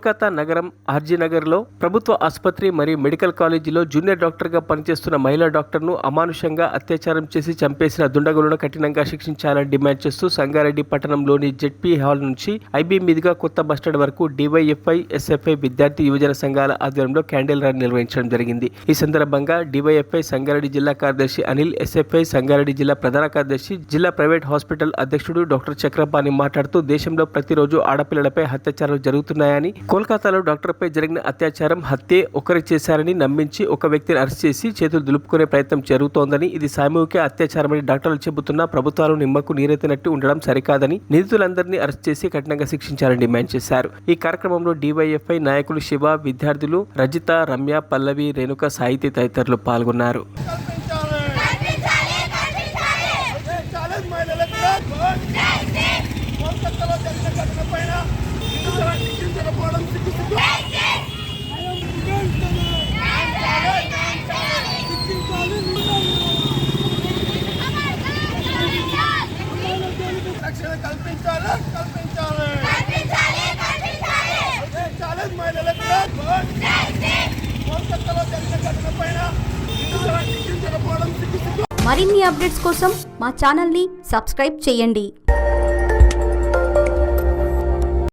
కోల్కతా నగరం ఆర్జీ నగర్లో ప్రభుత్వ ఆసుపత్రి మరియు మెడికల్ కాలేజీలో జూనియర్ డాక్టర్గా పనిచేస్తున్న మహిళా డాక్టర్ను అమానుషంగా అత్యాచారం చేసి చంపేసిన దుండగులను కఠినంగా శిక్షించాలని డిమాండ్ చేస్తూ సంగారెడ్డి పట్టణంలోని జెడ్పీ హాల్ నుంచి ఐబీ మీదుగా కొత్త బస్టాండ్ వరకు డివైఎఫ్ఐ ఎస్ఎఫ్ఐ విద్యార్థి యువజన సంఘాల ఆధ్వర్యంలో క్యాండిల్ ర్యాలీ నిర్వహించడం జరిగింది. ఈ సందర్భంగా డివైఎఫ్ఐ సంగారెడ్డి జిల్లా కార్యదర్శి అనిల్, ఎస్ఎఫ్ఐ సంగారెడ్డి జిల్లా ప్రధాన కార్యదర్శి, జిల్లా ప్రైవేట్ హాస్పిటల్ అధ్యక్షుడు డాక్టర్ చక్రపాణి మాట్లాడుతూ దేశంలో ప్రతిరోజు ఆడపిల్లలపై అత్యాచారాలు జరుగుతున్నాయని, కోల్కతాలో డాక్టర్పై జరిగిన అత్యాచారం హత్యే ఒకరు చేశారని నమ్మించి ఒక వ్యక్తిని అరెస్ట్ చేసి చేతులు దులుపుకునే ప్రయత్నం జరుగుతోందని, ఇది సామూహిక అత్యాచారమని డాక్టర్లు చెబుతున్నా ప్రభుత్వాలు నిమ్మకు నీరెత్తినట్టు ఉండడం సరికాదని, నిందితులందరినీ అరెస్ట్ చేసి కఠినంగా శిక్షించాలని డిమాండ్ చేశారు. ఈ కార్యక్రమంలో డివైఎఫ్ఐ నాయకులు శివ, విద్యార్థులు రజిత, రమ్య, పల్లవి, రేణుక, సాహితి తదితరులు పాల్గొన్నారు. మరిన్ని అప్డేట్స్ కోసం మా ఛానల్ని సబ్స్క్రైబ్ చేయండి.